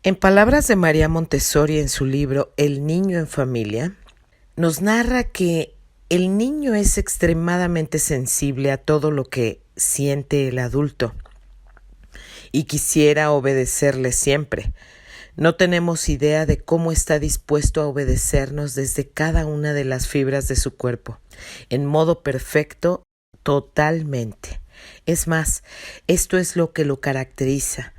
En palabras de María Montessori en su libro El niño en familia, nos narra que el niño es extremadamente sensible a todo lo que siente el adulto y quisiera obedecerle siempre. No tenemos idea de cómo está dispuesto a obedecernos desde cada una de las fibras de su cuerpo, en modo perfecto, totalmente. Es más, esto es lo que lo caracteriza.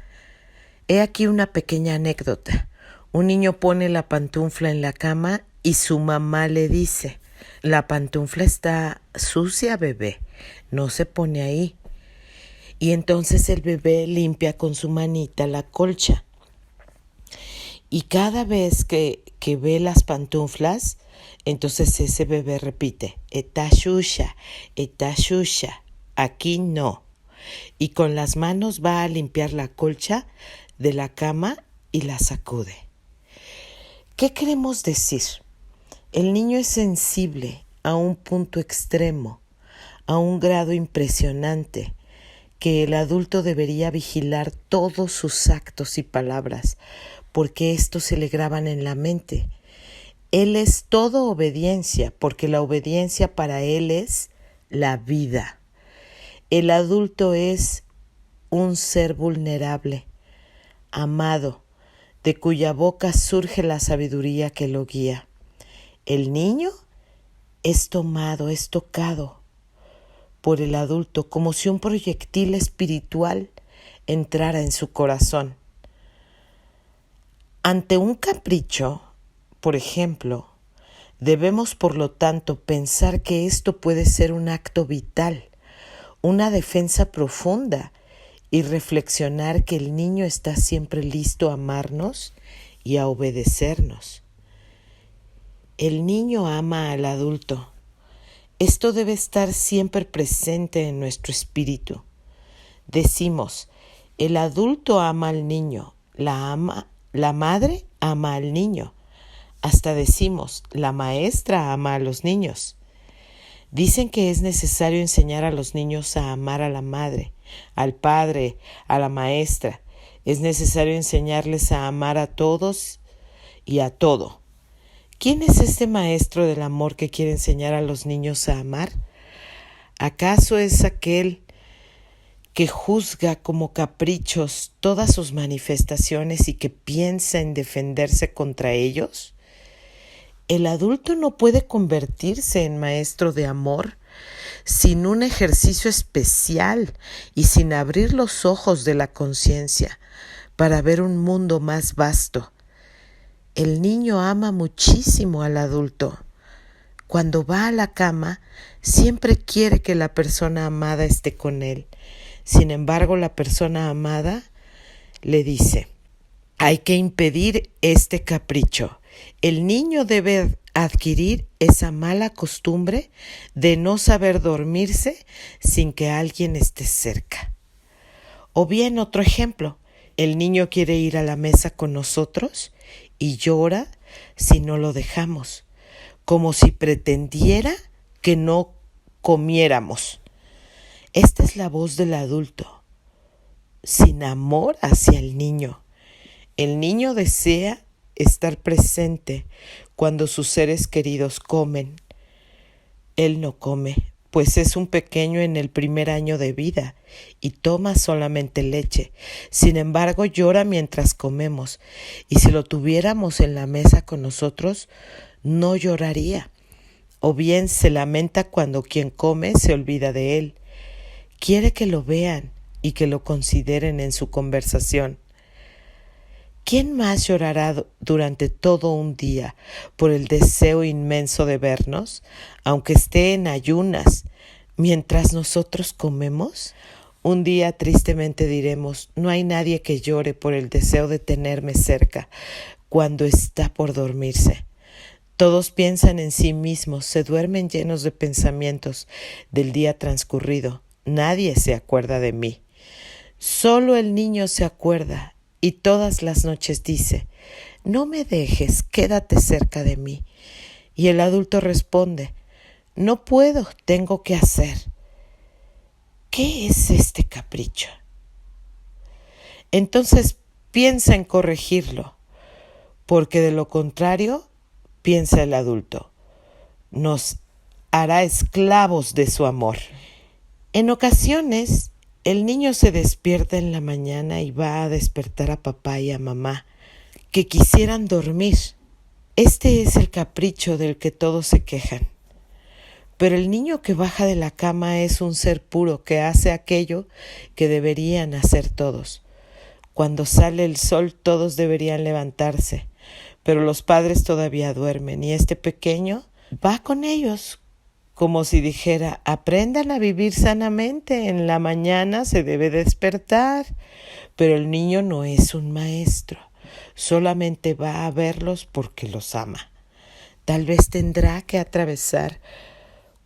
He aquí una pequeña anécdota. Un niño pone la pantufla en la cama y su mamá le dice: «La pantufla está sucia, bebé, no se pone ahí». Y entonces el bebé limpia con su manita la colcha. Y cada vez que ve las pantuflas, entonces ese bebé repite: «Está sucia, aquí no». Y con las manos va a limpiar la colcha de la cama y la sacude. ¿Qué queremos decir? El niño es sensible a un punto extremo, a un grado impresionante, que el adulto debería vigilar todos sus actos y palabras, porque estos se le graban en la mente. Él es todo obediencia, porque la obediencia para él es la vida. El adulto es un ser vulnerable, amado, de cuya boca surge la sabiduría que lo guía. El niño es tomado, es tocado por el adulto como si un proyectil espiritual entrara en su corazón. Ante un capricho, por ejemplo, debemos por lo tanto pensar que esto puede ser un acto vital, una defensa profunda, y reflexionar que el niño está siempre listo a amarnos y a obedecernos. El niño ama al adulto. Esto debe estar siempre presente en nuestro espíritu. Decimos: el adulto ama al niño, la madre ama al niño. Hasta decimos: la maestra ama a los niños. Dicen que es necesario enseñar a los niños a amar a la madre, al padre, a la maestra. Es necesario enseñarles a amar a todos y a todo. ¿Quién es este maestro del amor que quiere enseñar a los niños a amar? ¿Acaso es aquel que juzga como caprichos todas sus manifestaciones y que piensa en defenderse contra ellos? El adulto no puede convertirse en maestro de amor sin un ejercicio especial y sin abrir los ojos de la conciencia para ver un mundo más vasto. El niño ama muchísimo al adulto. Cuando va a la cama, siempre quiere que la persona amada esté con él. Sin embargo, la persona amada le dice: hay que impedir este capricho. El niño debe adquirir esa mala costumbre de no saber dormirse sin que alguien esté cerca. O bien, otro ejemplo, el niño quiere ir a la mesa con nosotros y llora si no lo dejamos, como si pretendiera que no comiéramos. Esta es la voz del adulto, sin amor hacia el niño. El niño desea estar presente cuando sus seres queridos comen. Él no come, pues es un pequeño en el primer año de vida y toma solamente leche. Sin embargo, llora mientras comemos, y si lo tuviéramos en la mesa con nosotros, no lloraría. O bien se lamenta cuando quien come se olvida de él. Quiere que lo vean y que lo consideren en su conversación. ¿Quién más llorará durante todo un día por el deseo inmenso de vernos, aunque esté en ayunas, mientras nosotros comemos? Un día tristemente diremos: no hay nadie que llore por el deseo de tenerme cerca cuando está por dormirse. Todos piensan en sí mismos, se duermen llenos de pensamientos del día transcurrido. Nadie se acuerda de mí. Solo el niño se acuerda. Y todas las noches dice: no me dejes, quédate cerca de mí. Y el adulto responde: no puedo, tengo que hacer. ¿Qué es este capricho? Entonces piensa en corregirlo, porque de lo contrario, piensa el adulto, nos hará esclavos de su amor. En ocasiones, el niño se despierta en la mañana y va a despertar a papá y a mamá, que quisieran dormir. Este es el capricho del que todos se quejan. Pero el niño que baja de la cama es un ser puro que hace aquello que deberían hacer todos. Cuando sale el sol todos deberían levantarse, pero los padres todavía duermen y este pequeño va con ellos, como si dijera: aprendan a vivir sanamente, en la mañana se debe despertar. Pero el niño no es un maestro, solamente va a verlos porque los ama. Tal vez tendrá que atravesar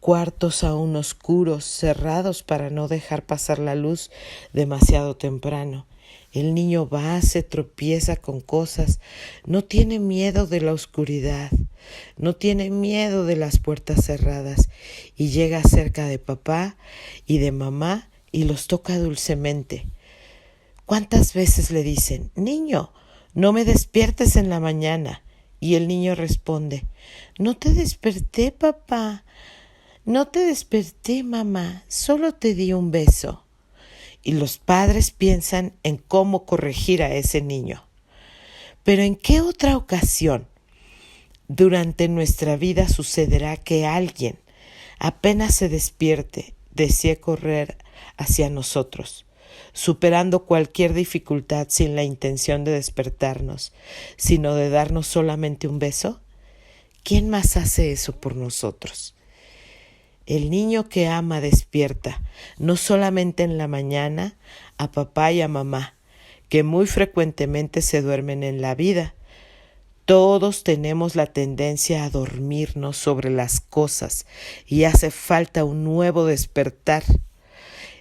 cuartos aún oscuros, cerrados para no dejar pasar la luz demasiado temprano. El niño va, se tropieza con cosas, no tiene miedo de la oscuridad, no tiene miedo de las puertas cerradas y llega cerca de papá y de mamá y los toca dulcemente. ¿Cuántas veces le dicen: niño, no me despiertes en la mañana? Y el niño responde: no te desperté, papá, no te desperté, mamá, solo te di un beso. Y los padres piensan en cómo corregir a ese niño. Pero ¿en qué otra ocasión durante nuestra vida sucederá que alguien, apenas se despierte, desee correr hacia nosotros, superando cualquier dificultad sin la intención de despertarnos, sino de darnos solamente un beso? ¿Quién más hace eso por nosotros? El niño que ama despierta, no solamente en la mañana, a papá y a mamá, que muy frecuentemente se duermen en la vida. Todos tenemos la tendencia a dormirnos sobre las cosas y hace falta un nuevo despertar.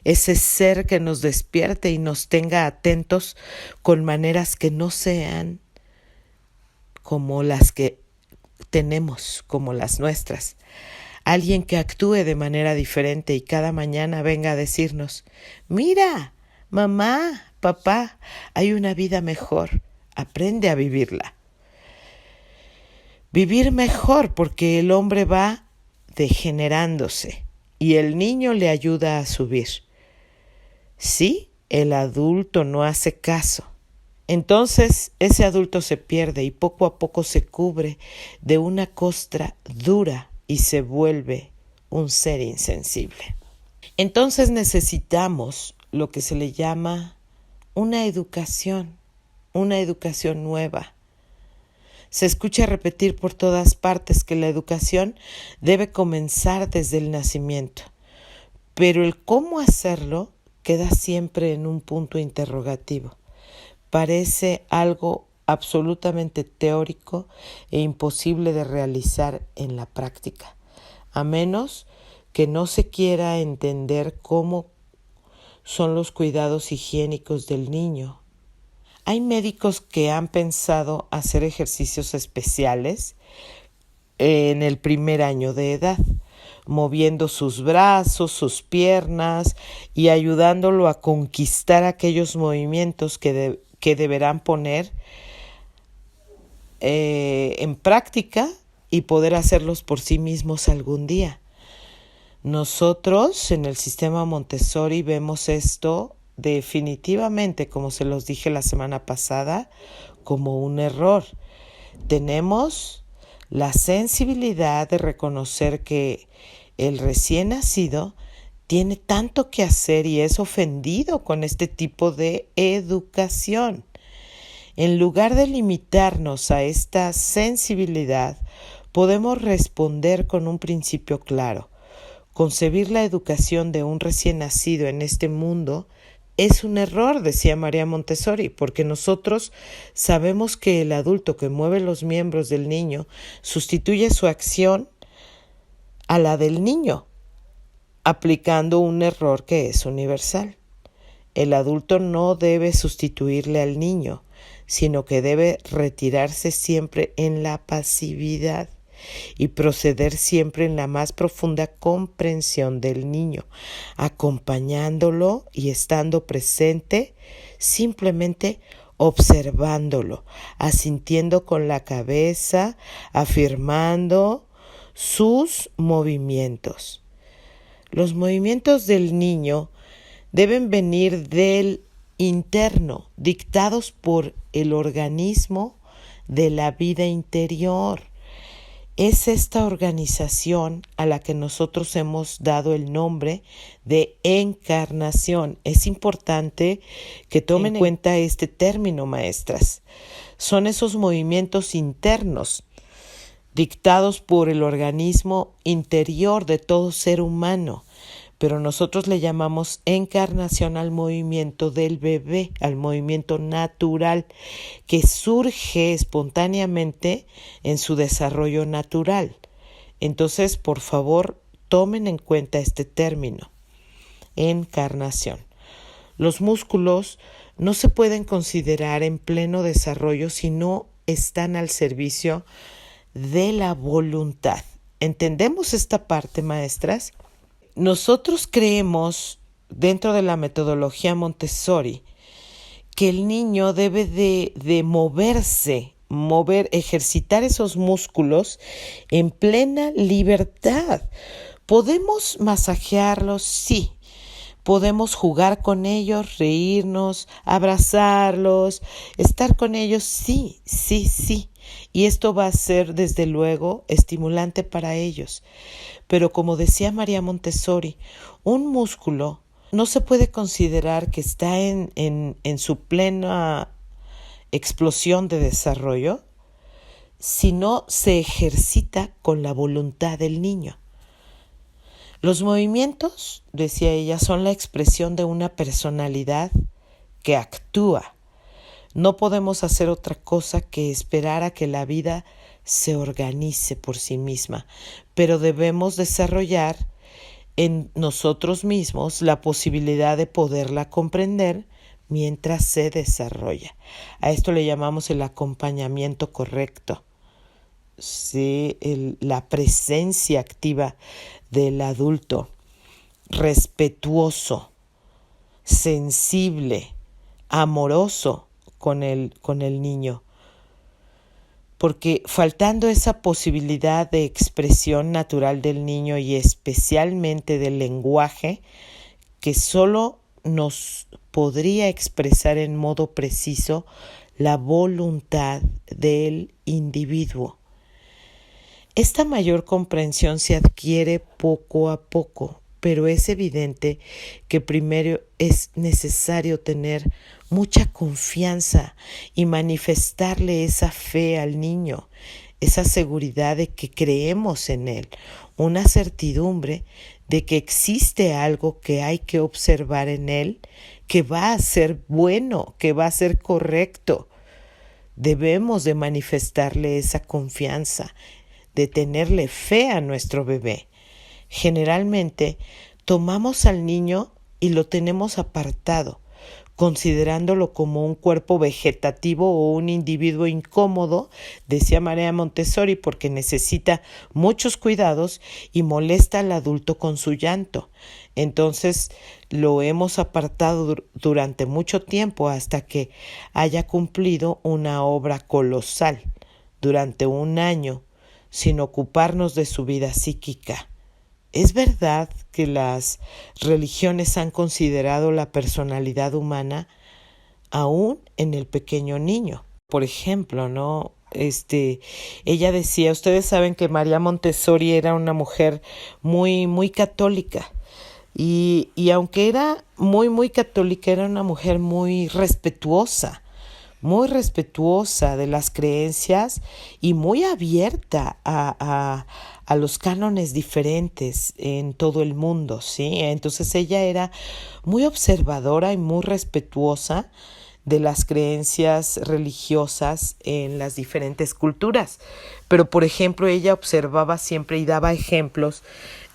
Ese ser que nos despierte y nos tenga atentos con maneras que no sean como las que tenemos, como las nuestras. Alguien que actúe de manera diferente y cada mañana venga a decirnos: mira, mamá, papá, hay una vida mejor, aprende a vivirla. Vivir mejor, porque el hombre va degenerándose y el niño le ayuda a subir. Sí, el adulto no hace caso. Entonces ese adulto se pierde y poco a poco se cubre de una costra dura y se vuelve un ser insensible. Entonces necesitamos lo que se le llama una educación nueva. Se escucha repetir por todas partes que la educación debe comenzar desde el nacimiento, pero el cómo hacerlo queda siempre en un punto interrogativo. Parece algo absolutamente teórico e imposible de realizar en la práctica, a menos que no se quiera entender cómo son los cuidados higiénicos del niño. Hay médicos que han pensado hacer ejercicios especiales en el primer año de edad, moviendo sus brazos, sus piernas y ayudándolo a conquistar aquellos movimientos que deberán poner en práctica y poder hacerlos por sí mismos algún día. Nosotros en el sistema Montessori vemos esto definitivamente, como se los dije la semana pasada, como un error. Tenemos la sensibilidad de reconocer que el recién nacido tiene tanto que hacer y es ofendido con este tipo de educación. En lugar de limitarnos a esta sensibilidad, podemos responder con un principio claro. Concebir la educación de un recién nacido en este mundo es un error, decía María Montessori, porque nosotros sabemos que el adulto que mueve los miembros del niño sustituye su acción a la del niño, aplicando un error que es universal. El adulto no debe sustituirle al niño, sino que debe retirarse siempre en la pasividad y proceder siempre en la más profunda comprensión del niño, acompañándolo y estando presente, simplemente observándolo, asintiendo con la cabeza, afirmando sus movimientos. Los movimientos del niño deben venir del interno, dictados por el organismo de la vida interior. Es esta organización a la que nosotros hemos dado el nombre de encarnación. Es importante que tomen en cuenta este término, maestras. Son esos movimientos internos dictados por el organismo interior de todo ser humano, pero nosotros le llamamos encarnación al movimiento del bebé, al movimiento natural que surge espontáneamente en su desarrollo natural. Entonces, por favor, tomen en cuenta este término, encarnación. Los músculos no se pueden considerar en pleno desarrollo si no están al servicio de la voluntad. ¿Entendemos esta parte, maestras? Nosotros creemos, dentro de la metodología Montessori, que el niño debe de ejercitar esos músculos en plena libertad. ¿Podemos masajearlos? Sí. Podemos jugar con ellos, reírnos, abrazarlos, estar con ellos, sí. Y esto va a ser, desde luego, estimulante para ellos. Pero como decía María Montessori, un músculo no se puede considerar que está en su plena explosión de desarrollo si no se ejercita con la voluntad del niño. Los movimientos, decía ella, son la expresión de una personalidad que actúa. No podemos hacer otra cosa que esperar a que la vida se organice por sí misma, pero debemos desarrollar en nosotros mismos la posibilidad de poderla comprender mientras se desarrolla. A esto le llamamos el acompañamiento correcto. Sí, la presencia activa del adulto, respetuoso, sensible, amoroso con el niño. Porque faltando esa posibilidad de expresión natural del niño y especialmente del lenguaje, que solo nos podría expresar en modo preciso la voluntad del individuo. Esta mayor comprensión se adquiere poco a poco, pero es evidente que primero es necesario tener mucha confianza y manifestarle esa fe al niño, esa seguridad de que creemos en él, una certidumbre de que existe algo que hay que observar en él, que va a ser bueno, que va a ser correcto. Debemos de manifestarle esa confianza, de tenerle fe a nuestro bebé. Generalmente tomamos al niño y lo tenemos apartado, considerándolo como un cuerpo vegetativo o un individuo incómodo, decía María Montessori, porque necesita muchos cuidados y molesta al adulto con su llanto. Entonces lo hemos apartado durante mucho tiempo hasta que haya cumplido una obra colosal, durante un año, sin ocuparnos de su vida psíquica. Es verdad que las religiones han considerado la personalidad humana aún en el pequeño niño. Por ejemplo, ¿no? Ella decía, ustedes saben que María Montessori era una mujer muy católica. Y aunque era muy católica, era una mujer muy respetuosa de las creencias y muy abierta a los cánones diferentes en todo el mundo, ¿sí? Entonces ella era muy observadora y muy respetuosa de las creencias religiosas en las diferentes culturas. Pero, por ejemplo, ella observaba siempre y daba ejemplos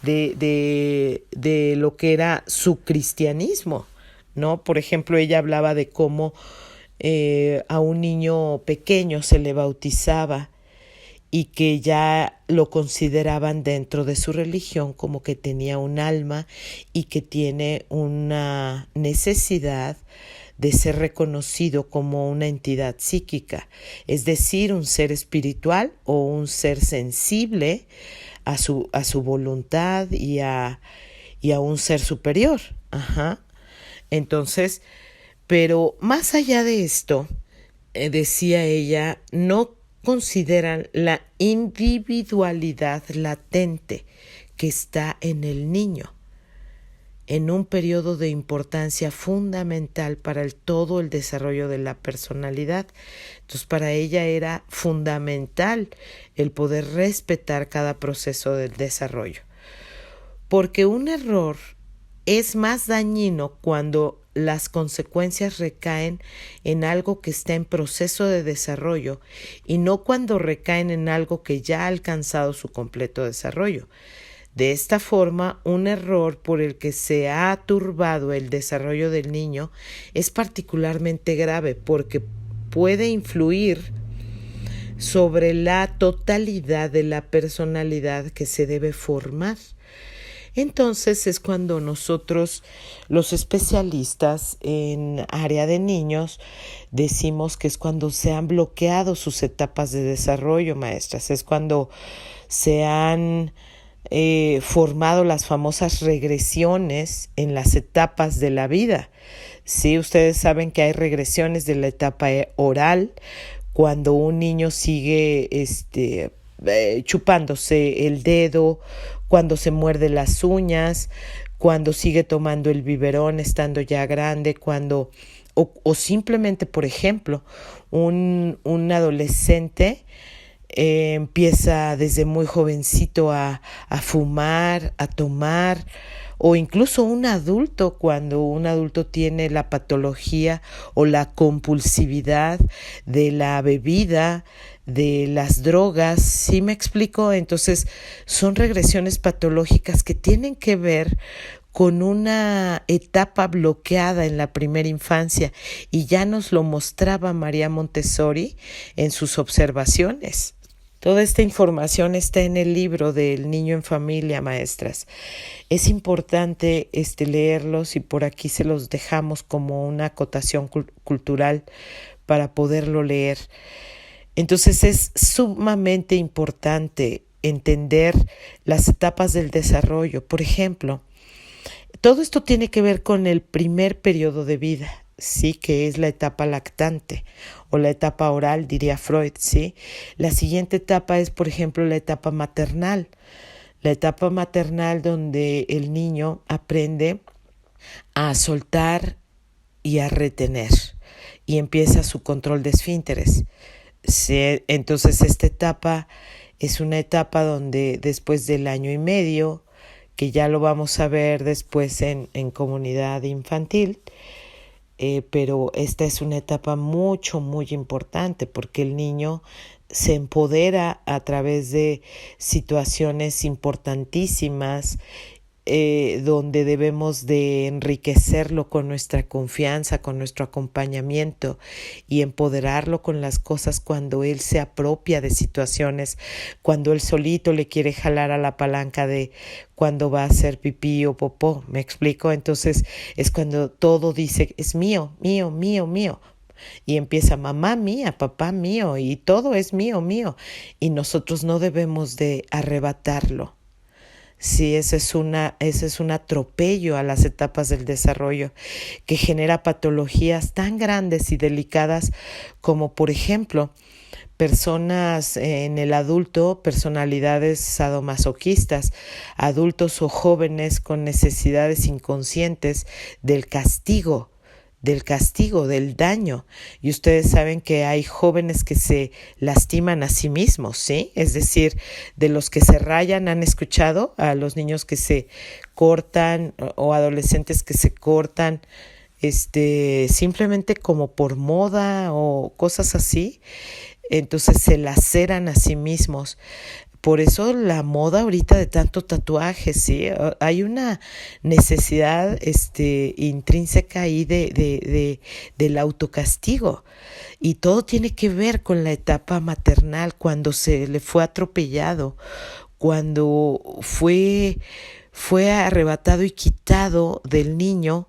de lo que era su cristianismo, ¿no? Por ejemplo, ella hablaba de cómo a un niño pequeño se le bautizaba y que ya lo consideraban dentro de su religión como que tenía un alma y que tiene una necesidad de ser reconocido como una entidad psíquica, es decir, un ser espiritual o un ser sensible a su voluntad y a un ser superior. Ajá. Entonces, pero más allá de esto, decía ella, no consideran la individualidad latente que está en el niño en un periodo de importancia fundamental para todo el desarrollo de la personalidad. Entonces, para ella era fundamental el poder respetar cada proceso del desarrollo. Porque un error es más dañino cuando las consecuencias recaen en algo que está en proceso de desarrollo y no cuando recaen en algo que ya ha alcanzado su completo desarrollo. De esta forma, un error por el que se ha turbado el desarrollo del niño es particularmente grave porque puede influir sobre la totalidad de la personalidad que se debe formar. Entonces es cuando nosotros, los especialistas en área de niños, decimos que es cuando se han bloqueado sus etapas de desarrollo, maestras. Es cuando se han formado las famosas regresiones en las etapas de la vida. Sí, ustedes saben que hay regresiones de la etapa oral, cuando un niño sigue chupándose el dedo, cuando se muerde las uñas, cuando sigue tomando el biberón estando ya grande, cuando o simplemente, por ejemplo, un adolescente empieza desde muy jovencito a fumar, a tomar, o incluso un adulto, cuando un adulto tiene la patología o la compulsividad de la bebida, de las drogas. ¿Sí me explico? Entonces son regresiones patológicas que tienen que ver con una etapa bloqueada en la primera infancia, y ya nos lo mostraba María Montessori en sus observaciones. Toda esta información está en el libro del Niño en Familia, maestras. Es importante leerlos, y por aquí se los dejamos como una acotación cultural para poderlo leer. Entonces es sumamente importante entender las etapas del desarrollo. Por ejemplo, todo esto tiene que ver con el primer periodo de vida, sí, que es la etapa lactante o la etapa oral, diría Freud, sí. La siguiente etapa es, por ejemplo, la etapa maternal. La etapa maternal donde el niño aprende a soltar y a retener y empieza su control de esfínteres. Sí, entonces esta etapa es una etapa donde después del año y medio, que ya lo vamos a ver después en comunidad infantil, pero esta es una etapa muy importante porque el niño se empodera a través de situaciones importantísimas, donde debemos de enriquecerlo con nuestra confianza, con nuestro acompañamiento, y empoderarlo con las cosas cuando él se apropia de situaciones, cuando él solito le quiere jalar a la palanca de cuando va a hacer pipí o popó. ¿Me explico? Entonces es cuando todo dice es mío, mío, mío, mío. Y empieza mamá mía, papá mío, y todo es mío, mío. Y nosotros no debemos de arrebatarlo. Sí, ese es un atropello a las etapas del desarrollo que genera patologías tan grandes y delicadas como, por ejemplo, personas en el adulto, personalidades sadomasoquistas, adultos o jóvenes con necesidades inconscientes del castigo, del daño. Y ustedes saben que hay jóvenes que se lastiman a sí mismos, ¿sí? Es decir, de los que se rayan, ¿han escuchado? A los niños que se cortan o adolescentes que se cortan simplemente como por moda o cosas así. Entonces se laceran a sí mismos. Por eso la moda ahorita de tanto tatuaje, ¿sí? Hay una necesidad intrínseca ahí del autocastigo. Y todo tiene que ver con la etapa maternal, cuando se le fue atropellado, cuando fue arrebatado y quitado del niño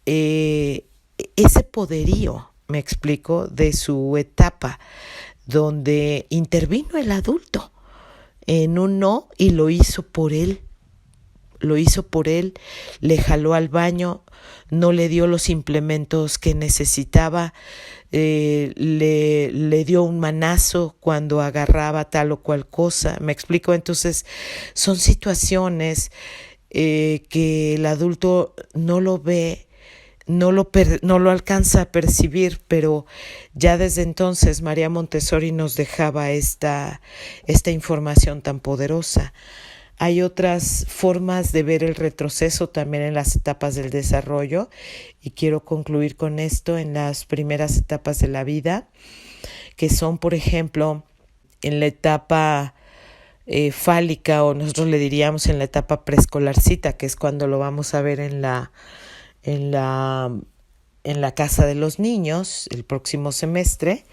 eh, ese poderío, me explico, de su etapa, donde intervino el adulto en un no y lo hizo por él, le jaló al baño, no le dio los implementos que necesitaba, le dio un manazo cuando agarraba tal o cual cosa, me explico. Entonces son situaciones que el adulto no lo ve, no lo alcanza a percibir, pero ya desde entonces María Montessori nos dejaba esta información tan poderosa. Hay otras formas de ver el retroceso también en las etapas del desarrollo, y quiero concluir con esto en las primeras etapas de la vida, que son, por ejemplo, en la etapa fálica, o nosotros le diríamos en la etapa preescolarcita, que es cuando lo vamos a ver en la, en la casa de los niños el próximo semestre.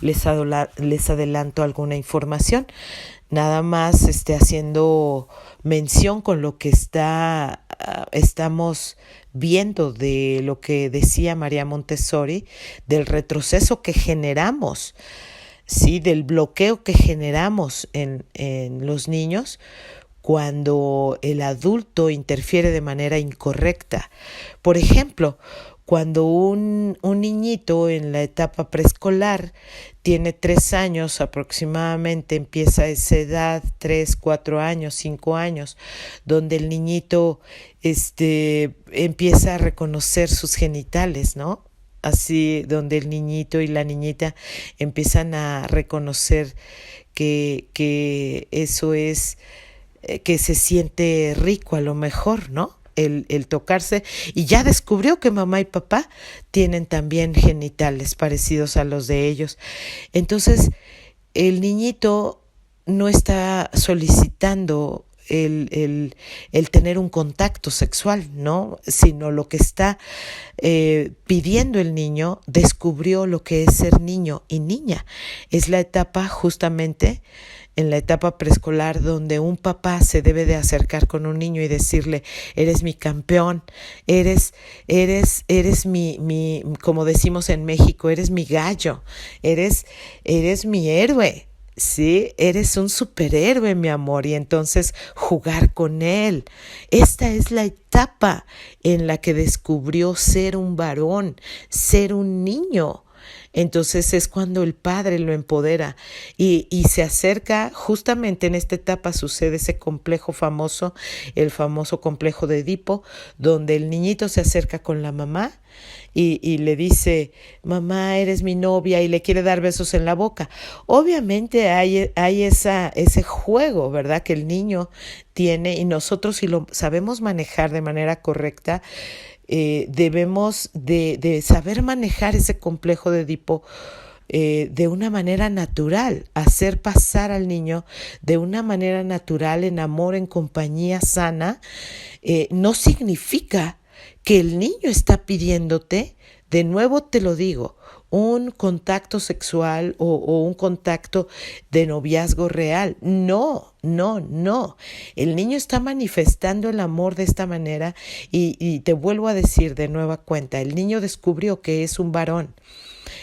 Les adelanto alguna información, nada más haciendo mención con lo que estamos viendo de lo que decía María Montessori, del retroceso que generamos, ¿sí? Del bloqueo que generamos en los niños cuando el adulto interfiere de manera incorrecta. Por ejemplo, cuando un niñito en la etapa preescolar tiene 3 años aproximadamente, empieza esa edad, 3, 4 años, 5 años, donde el niñito empieza a reconocer sus genitales, ¿no? Así, donde el niñito y la niñita empiezan a reconocer que eso es, que se siente rico a lo mejor, ¿no? El tocarse, y ya descubrió que mamá y papá tienen también genitales parecidos a los de ellos. Entonces, el niñito no está solicitando el tener un contacto sexual, ¿no? Sino lo que está pidiendo el niño, descubrió lo que es ser niño y niña. Es la etapa justamente, en la etapa preescolar, donde un papá se debe de acercar con un niño y decirle: eres mi campeón, eres mi, como decimos en México, eres mi gallo, eres mi héroe. Sí, eres un superhéroe, mi amor, y entonces jugar con él. Esta es la etapa en la que descubrió ser un varón, ser un niño. Entonces es cuando el padre lo empodera y se acerca. Justamente en esta etapa sucede ese complejo famoso, el famoso complejo de Edipo, donde el niñito se acerca con la mamá y le dice: mamá, eres mi novia, y le quiere dar besos en la boca. Obviamente hay ese juego, ¿verdad?, que el niño tiene, y nosotros, si lo sabemos manejar de manera correcta, debemos de saber manejar ese complejo de Edipo de una manera natural, hacer pasar al niño de una manera natural, en amor, en compañía sana. No significa que el niño está pidiéndote, de nuevo te lo digo, un contacto sexual o un contacto de noviazgo real. No, no, no. El niño está manifestando el amor de esta manera, y te vuelvo a decir de nueva cuenta, el niño descubrió que es un varón.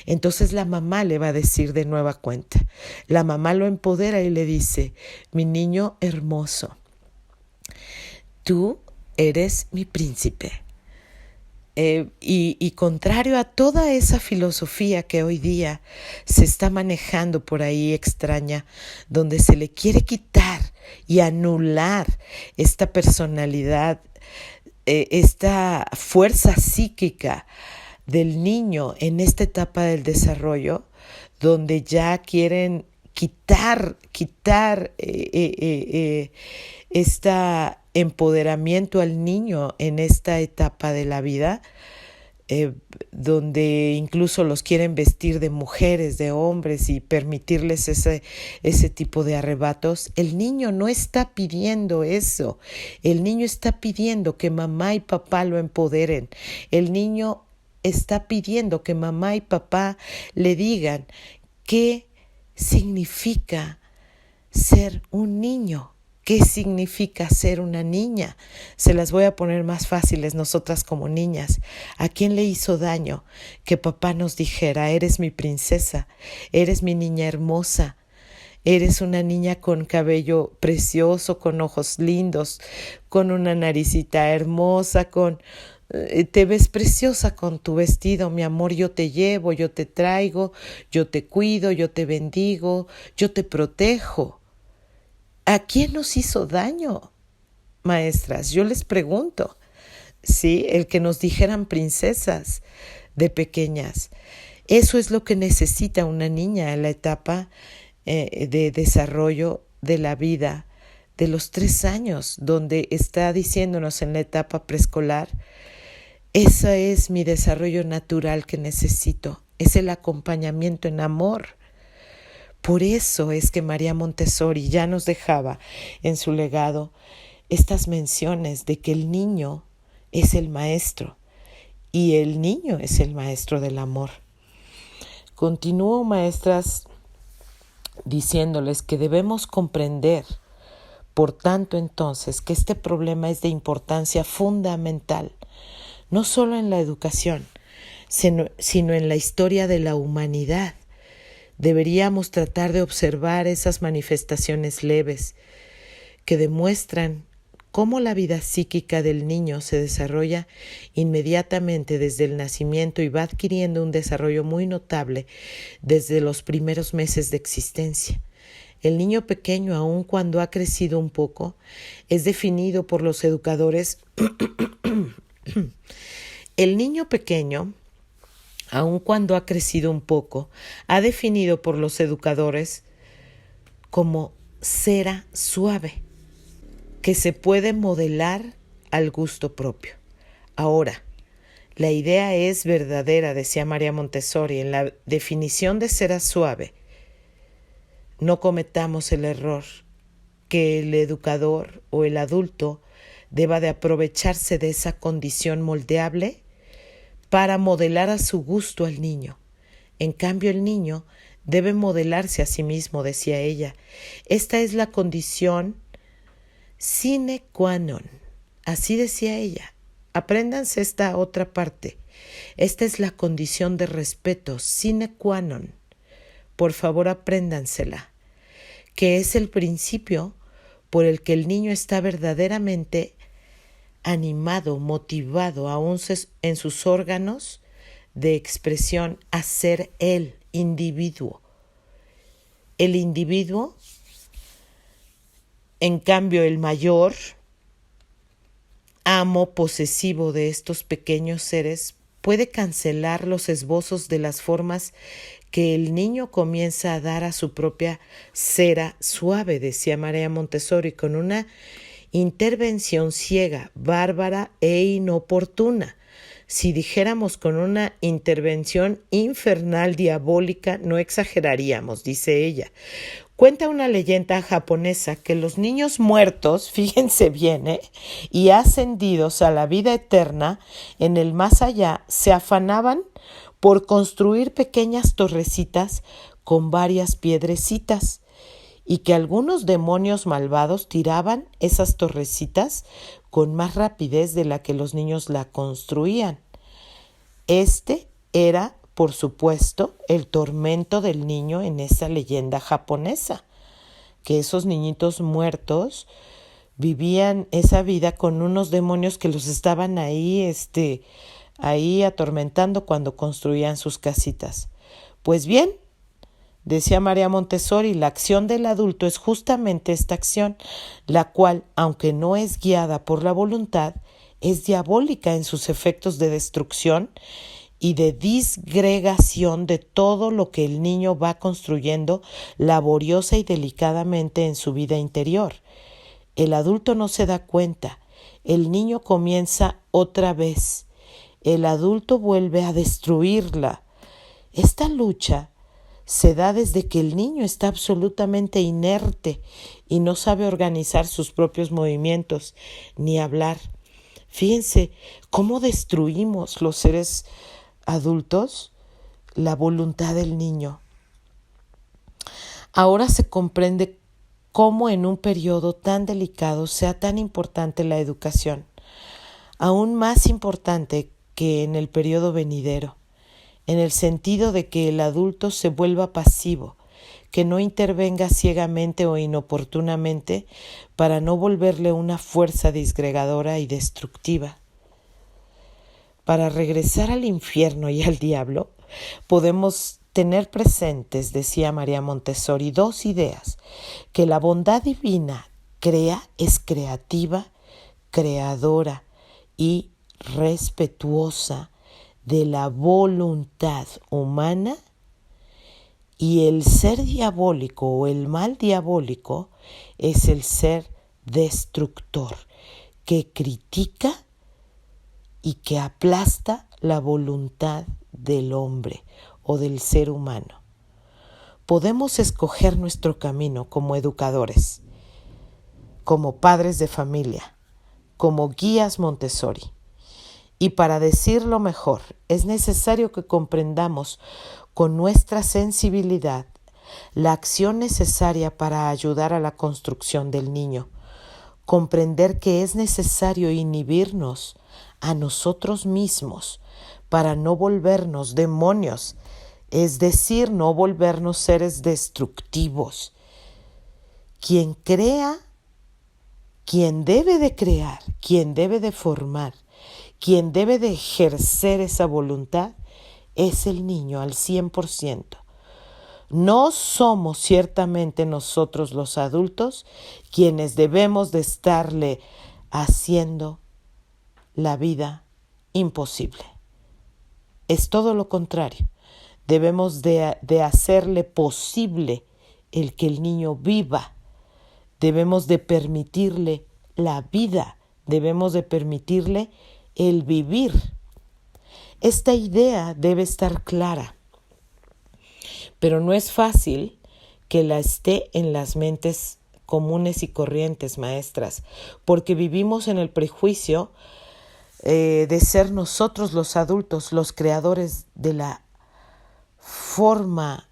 Entonces la mamá le va a decir de nueva cuenta, la mamá lo empodera y le dice: mi niño hermoso, tú eres mi príncipe. Y contrario a toda esa filosofía que hoy día se está manejando por ahí extraña, donde se le quiere quitar y anular esta personalidad, esta fuerza psíquica del niño en esta etapa del desarrollo, donde ya quieren quitar este empoderamiento al niño en esta etapa de la vida, donde incluso los quieren vestir de mujeres, de hombres, y permitirles ese tipo de arrebatos. El niño no está pidiendo eso. El niño está pidiendo que mamá y papá lo empoderen. El niño está pidiendo que mamá y papá le digan qué significa ser un niño, ¿Qué significa ser una niña? Se las voy a poner más fáciles nosotras como niñas. ¿A quién le hizo daño que papá nos dijera, eres mi princesa, eres mi niña hermosa, eres una niña con cabello precioso, con ojos lindos, con una naricita hermosa, te ves preciosa con tu vestido, mi amor, yo te llevo, yo te traigo, yo te cuido, yo te bendigo, yo te protejo? ¿A quién nos hizo daño, maestras? Yo les pregunto, ¿sí? El que nos dijeran princesas de pequeñas. Eso es lo que necesita una niña en la etapa de desarrollo de la vida, de los 3 años, donde está diciéndonos en la etapa preescolar, ese es mi desarrollo natural que necesito, es el acompañamiento en amor. Por eso es que María Montessori ya nos dejaba en su legado estas menciones de que el niño es el maestro y el niño es el maestro del amor. Continúo, maestras, diciéndoles que debemos comprender, por tanto, entonces, que este problema es de importancia fundamental, no solo en la educación, sino en la historia de la humanidad. Deberíamos tratar de observar esas manifestaciones leves que demuestran cómo la vida psíquica del niño se desarrolla inmediatamente desde el nacimiento y va adquiriendo un desarrollo muy notable desde los primeros meses de existencia. El niño pequeño, aun cuando ha crecido un poco, es definido por los educadores. El niño pequeño, aun cuando ha crecido un poco, ha definido por los educadores como cera suave, que se puede modelar al gusto propio. Ahora, la idea es verdadera, decía María Montessori, en la definición de cera suave. No cometamos el error que el educador o el adulto deba de aprovecharse de esa condición moldeable para modelar a su gusto al niño. En cambio, el niño debe modelarse a sí mismo, decía ella. Esta es la condición sine qua non. Así decía ella. Apréndanse esta otra parte. Esta es la condición de respeto, sine qua non. Por favor, apréndansela. Que es el principio por el que el niño está verdaderamente animado, motivado aún en sus órganos de expresión a ser el individuo. El individuo, en cambio, el mayor, amo posesivo de estos pequeños seres, puede cancelar los esbozos de las formas que el niño comienza a dar a su propia cera suave, decía María Montessori, con una intervención ciega, bárbara e inoportuna. Si dijéramos con una intervención infernal, diabólica, no exageraríamos, dice ella. Cuenta una leyenda japonesa que los niños muertos, fíjense bien, y ascendidos a la vida eterna en el más allá, se afanaban por construir pequeñas torrecitas con varias piedrecitas, y que algunos demonios malvados tiraban esas torrecitas con más rapidez de la que los niños la construían. Este era, por supuesto, el tormento del niño en esa leyenda japonesa, que esos niñitos muertos vivían esa vida con unos demonios que los estaban ahí atormentando cuando construían sus casitas. Pues bien, decía María Montessori, la acción del adulto es justamente esta acción, la cual, aunque no es guiada por la voluntad, es diabólica en sus efectos de destrucción y de disgregación de todo lo que el niño va construyendo laboriosa y delicadamente en su vida interior. El adulto no se da cuenta, el niño comienza otra vez, el adulto vuelve a destruirla. Esta lucha se da desde que el niño está absolutamente inerte y no sabe organizar sus propios movimientos ni hablar. Fíjense cómo destruimos los seres adultos la voluntad del niño. Ahora se comprende cómo en un periodo tan delicado sea tan importante la educación, aún más importante que en el periodo venidero, en el sentido de que el adulto se vuelva pasivo, que no intervenga ciegamente o inoportunamente para no volverle una fuerza disgregadora y destructiva. Para regresar al infierno y al diablo, podemos tener presentes, decía María Montessori, dos ideas: que la bondad divina es creativa, creadora y respetuosa de la voluntad humana, y el ser diabólico o el mal diabólico es el ser destructor, que critica y que aplasta la voluntad del hombre o del ser humano. Podemos escoger nuestro camino como educadores, como padres de familia, como guías Montessori. Y para decirlo mejor, es necesario que comprendamos con nuestra sensibilidad la acción necesaria para ayudar a la construcción del niño. Comprender que es necesario inhibirnos a nosotros mismos para no volvernos demonios, es decir, no volvernos seres destructivos. Quien crea, quien debe de crear, quien debe de formar, quien debe de ejercer esa voluntad es el niño al 100%. No somos ciertamente nosotros los adultos quienes debemos de estarle haciendo la vida imposible. Es todo lo contrario. Debemos de hacerle posible el que el niño viva. Debemos de permitirle la vida. Debemos de permitirle el vivir. Esta idea debe estar clara, pero no es fácil que la esté en las mentes comunes y corrientes, maestras, porque vivimos en el prejuicio de ser nosotros los adultos, los creadores de la forma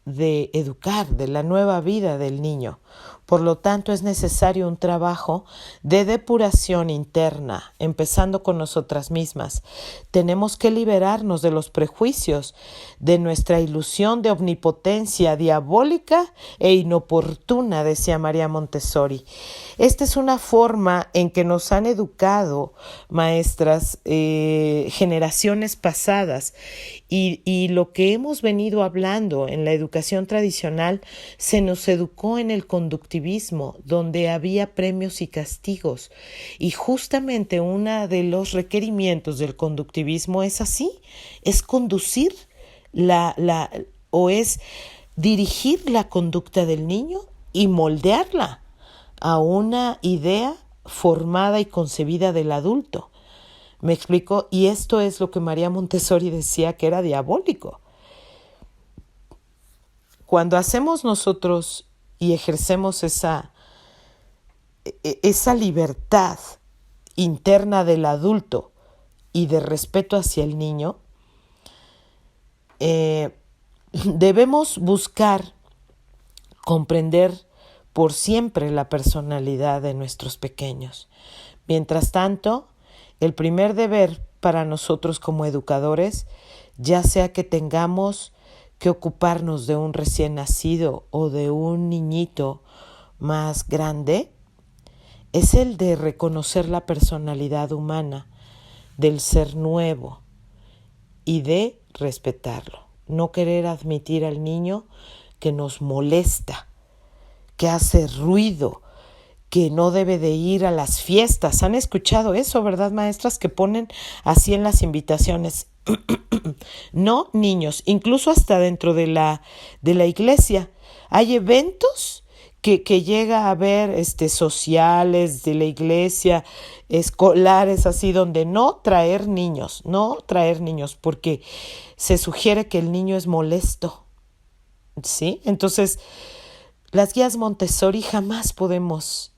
de educar, de la nueva vida del niño. Por lo tanto, es necesario un trabajo de depuración interna, empezando con nosotras mismas. Tenemos que liberarnos de los prejuicios, de nuestra ilusión de omnipotencia diabólica e inoportuna, decía María Montessori. Esta es una forma en que nos han educado, maestras, generaciones pasadas, y lo que hemos venido hablando en la educación tradicional se nos educó en el conductivismo, donde había premios y castigos. Y justamente uno de los requerimientos del conductivismo es así, es conducir o es dirigir la conducta del niño y moldearla a una idea formada y concebida del adulto. ¿Me explico? Y esto es lo que María Montessori decía que era diabólico. Cuando hacemos nosotros y ejercemos esa libertad interna del adulto y de respeto hacia el niño, debemos buscar comprender por siempre la personalidad de nuestros pequeños. Mientras tanto, el primer deber para nosotros como educadores, ya sea que tengamos que ocuparnos de un recién nacido o de un niñito más grande, es el de reconocer la personalidad humana del ser nuevo y de respetarlo. No querer admitir al niño que nos molesta, que hace ruido, que no debe de ir a las fiestas. ¿Han escuchado eso, verdad, maestras? Que ponen así en las invitaciones. No, niños, incluso hasta dentro de la iglesia. Hay eventos que llega a haber sociales de la iglesia, escolares, así, donde no traer niños, porque se sugiere que el niño es molesto, ¿sí? Entonces, las guías Montessori jamás podemos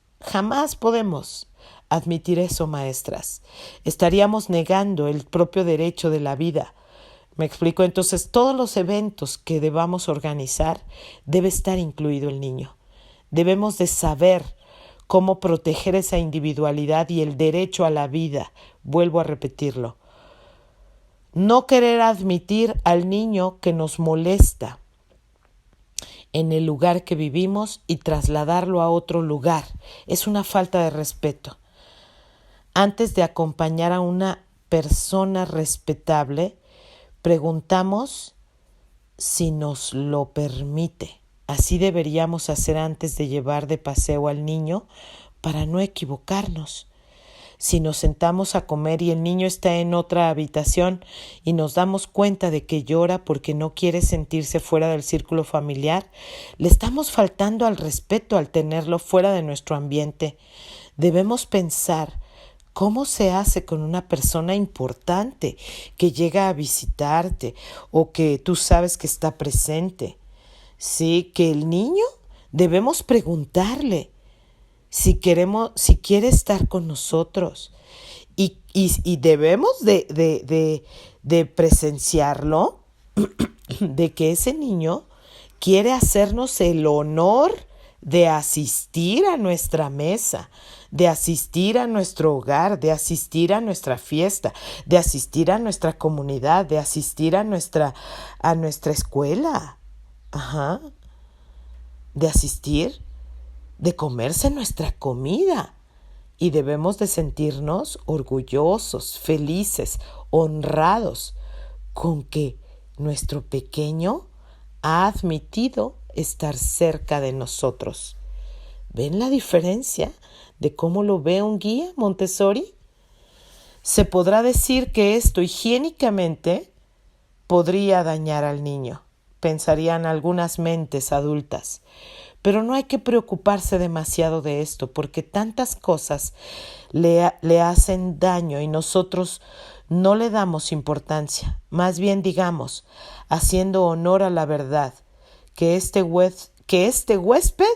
admitir eso, maestras. Estaríamos negando el propio derecho de la vida. ¿Me explico? Entonces, todos los eventos que debamos organizar debe estar incluido el niño. Debemos de saber cómo proteger esa individualidad y el derecho a la vida. Vuelvo a repetirlo. No querer admitir al niño que nos molesta en el lugar que vivimos y trasladarlo a otro lugar. Es una falta de respeto. Antes de acompañar a una persona respetable, preguntamos si nos lo permite. Así deberíamos hacer antes de llevar de paseo al niño para no equivocarnos. Si nos sentamos a comer y el niño está en otra habitación y nos damos cuenta de que llora porque no quiere sentirse fuera del círculo familiar, le estamos faltando al respeto al tenerlo fuera de nuestro ambiente. Debemos pensar cómo se hace con una persona importante que llega a visitarte o que tú sabes que está presente. Sí, que el niño debemos preguntarle si quiere estar con nosotros. Y debemos de presenciarlo, de que ese niño quiere hacernos el honor de asistir a nuestra mesa, de asistir a nuestro hogar, de asistir a nuestra fiesta, de asistir a nuestra comunidad, de asistir a nuestra escuela. Ajá. De asistir, de comerse nuestra comida. Y debemos de sentirnos orgullosos, felices, honrados con que nuestro pequeño ha admitido estar cerca de nosotros. ¿Ven la diferencia de cómo lo ve un guía Montessori? Se podrá decir que esto higiénicamente podría dañar al niño, pensarían algunas mentes adultas. Pero no hay que preocuparse demasiado de esto, porque tantas cosas le hacen daño y nosotros no le damos importancia. Más bien digamos, haciendo honor a la verdad, que este huésped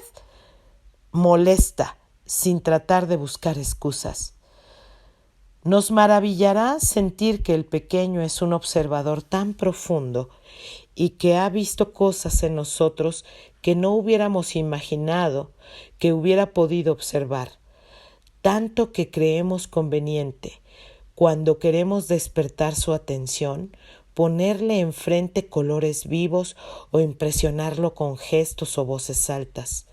molesta sin tratar de buscar excusas. Nos maravillará sentir que el pequeño es un observador tan profundo y que ha visto cosas en nosotros que no hubiéramos imaginado que hubiera podido observar, tanto que creemos conveniente, cuando queremos despertar su atención, ponerle enfrente colores vivos o impresionarlo con gestos o voces altas.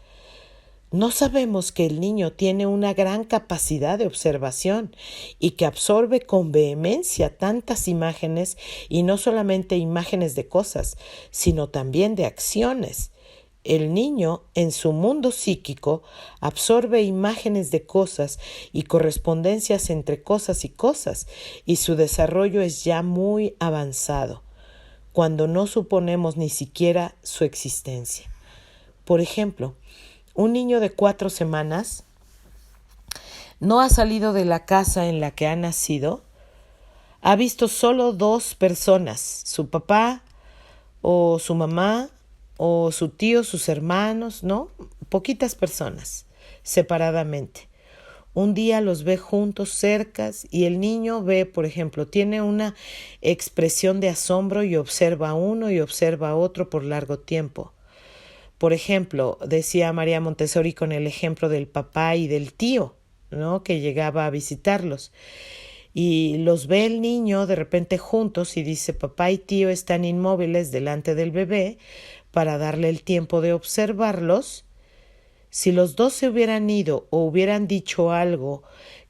No sabemos que el niño tiene una gran capacidad de observación y que absorbe con vehemencia tantas imágenes, y no solamente imágenes de cosas, sino también de acciones. El niño, en su mundo psíquico, absorbe imágenes de cosas y correspondencias entre cosas y cosas, y su desarrollo es ya muy avanzado, cuando no suponemos ni siquiera su existencia. Por ejemplo, un niño de 4 semanas no ha salido de la casa en la que ha nacido, ha visto solo 2 personas, su papá o su mamá o su tío, sus hermanos, ¿no? Poquitas personas, separadamente. Un día los ve juntos, cercas, y el niño ve, por ejemplo, tiene una expresión de asombro y observa a uno y observa a otro por largo tiempo. Por ejemplo, decía María Montessori con el ejemplo del papá y del tío, ¿no? Que llegaba a visitarlos. Y los ve el niño de repente juntos y dice, papá y tío están inmóviles delante del bebé para darle el tiempo de observarlos. Si los dos se hubieran ido o hubieran dicho algo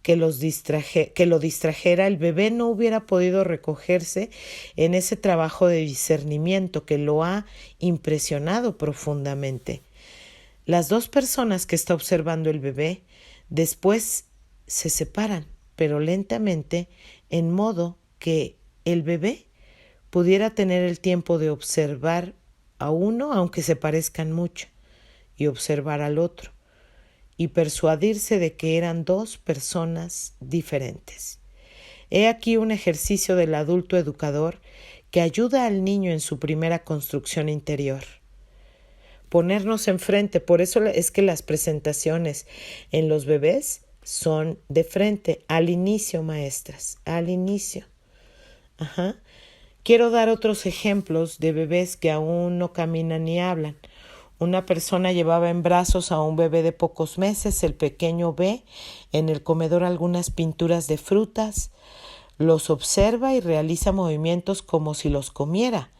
que lo distrajera, el bebé no hubiera podido recogerse en ese trabajo de discernimiento que lo ha impresionado profundamente. Las 2 personas que está observando el bebé después se separan, pero lentamente, en modo que el bebé pudiera tener el tiempo de observar a uno, aunque se parezcan mucho, y observar al otro, y persuadirse de que eran 2 personas diferentes. He aquí un ejercicio del adulto educador que ayuda al niño en su primera construcción interior. Ponernos enfrente, por eso es que las presentaciones en los bebés son de frente, al inicio, maestras, al inicio. Quiero dar otros ejemplos de bebés que aún no caminan ni hablan. Una persona llevaba en brazos a un bebé de pocos meses. El pequeño ve en el comedor algunas pinturas de frutas, los observa y realiza movimientos como si los comiera.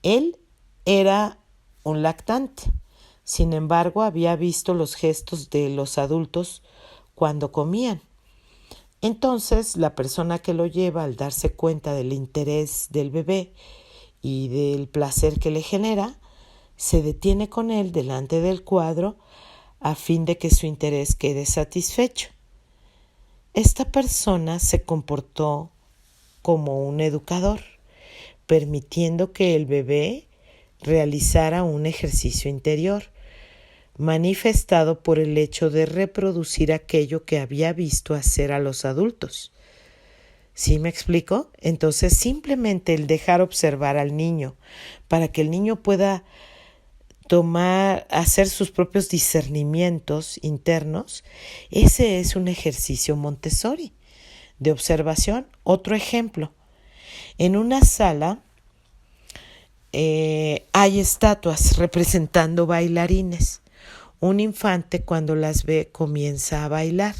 Él era un lactante. Sin embargo, había visto los gestos de los adultos cuando comían. Entonces, la persona que lo lleva, al darse cuenta del interés del bebé y del placer que le genera, se detiene con él delante del cuadro a fin de que su interés quede satisfecho. Esta persona se comportó como un educador, permitiendo que el bebé realizara un ejercicio interior, manifestado por el hecho de reproducir aquello que había visto hacer a los adultos. ¿Sí me explico? Entonces, simplemente el dejar observar al niño para que el niño pueda hacer sus propios discernimientos internos, ese es un ejercicio Montessori de observación. Otro ejemplo, en una sala hay estatuas representando bailarines. Un infante, cuando las ve, comienza a bailar.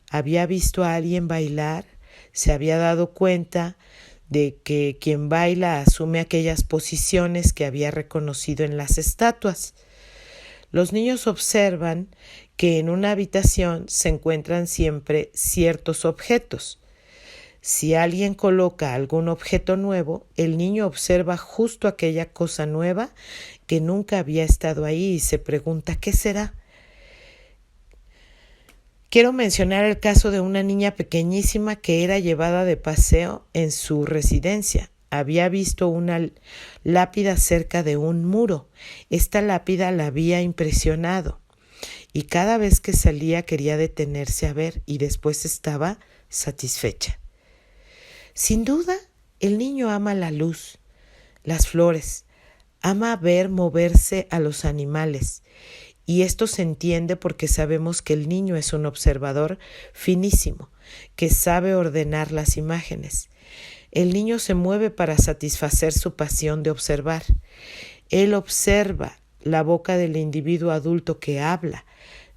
Había visto a alguien bailar, se había dado cuenta de que quien baila asume aquellas posiciones que había reconocido en las estatuas. Los niños observan que en una habitación se encuentran siempre ciertos objetos. Si alguien coloca algún objeto nuevo, el niño observa justo aquella cosa nueva que nunca había estado ahí y se pregunta ¿qué será? Quiero mencionar el caso de una niña pequeñísima que era llevada de paseo en su residencia. Había visto una lápida cerca de un muro. Esta lápida la había impresionado y cada vez que salía quería detenerse a ver y después estaba satisfecha. Sin duda, el niño ama la luz, las flores, ama ver moverse a los animales. Y esto se entiende porque sabemos que el niño es un observador finísimo, que sabe ordenar las imágenes. El niño se mueve para satisfacer su pasión de observar. Él observa la boca del individuo adulto que habla.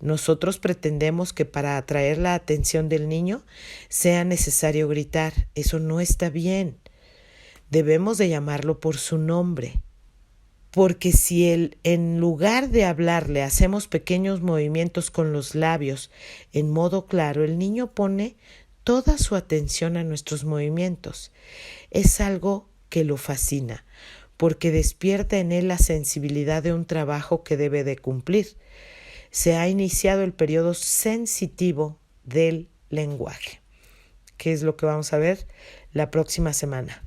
Nosotros pretendemos que para atraer la atención del niño sea necesario gritar. Eso no está bien. Debemos de llamarlo por su nombre. Porque si en lugar de hablarle hacemos pequeños movimientos con los labios en modo claro, el niño pone toda su atención a nuestros movimientos. Es algo que lo fascina, porque despierta en él la sensibilidad de un trabajo que debe de cumplir. Se ha iniciado el periodo sensitivo del lenguaje, que es lo que vamos a ver la próxima semana.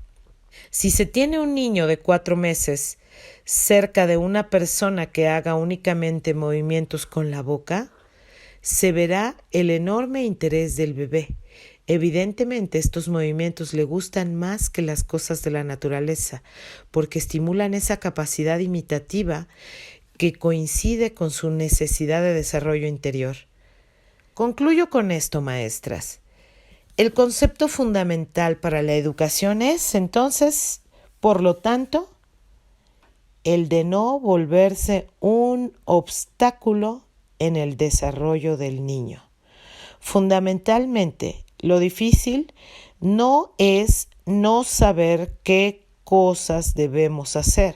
Si se tiene un niño de 4 meses cerca de una persona que haga únicamente movimientos con la boca, se verá el enorme interés del bebé. Evidentemente, estos movimientos le gustan más que las cosas de la naturaleza, porque estimulan esa capacidad imitativa que coincide con su necesidad de desarrollo interior. Concluyo con esto, maestras. El concepto fundamental para la educación es, entonces, por lo tanto, el de no volverse un obstáculo en el desarrollo del niño. Fundamentalmente, lo difícil no es no saber qué cosas debemos hacer.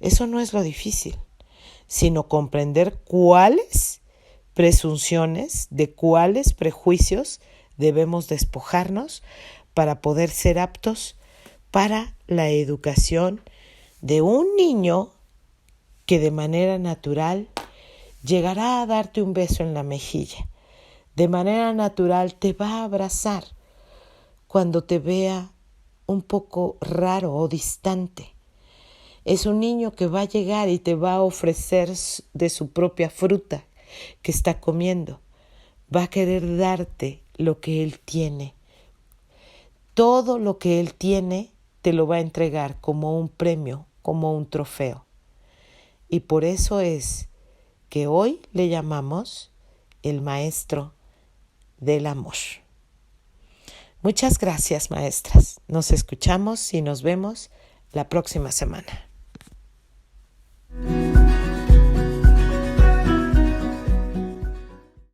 Eso no es lo difícil, sino comprender cuáles presunciones, de cuáles prejuicios debemos despojarnos para poder ser aptos para la educación de un niño que de manera natural llegará a darte un beso en la mejilla. De manera natural te va a abrazar cuando te vea un poco raro o distante. Es un niño que va a llegar y te va a ofrecer de su propia fruta que está comiendo. Va a querer darte lo que él tiene. Todo lo que él tiene te lo va a entregar como un premio, como un trofeo. Y por eso es que hoy le llamamos el maestro del amor. Muchas gracias, maestras. Nos escuchamos y nos vemos la próxima semana.